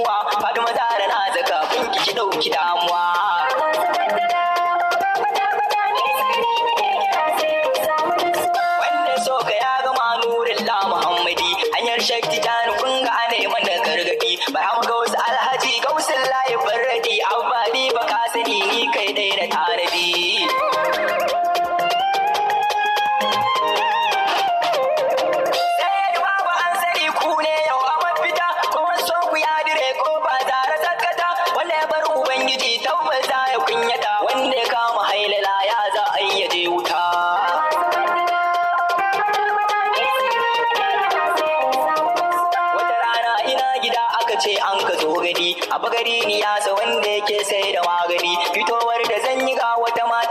inuwa Fatima Zara na zaka binki ki dauki damuwa wanda so ka ya gama nurin la Muhammadi hanyar shakti jani kun ga ane mana gargadi bara mu ga wasu alhaji gausin layi barradi abadi baka sani ni kai dai da tarabi ce an ka zo gari a bagari ni yasa wanda yake sai da magani fitowar da zan yi ga wata mata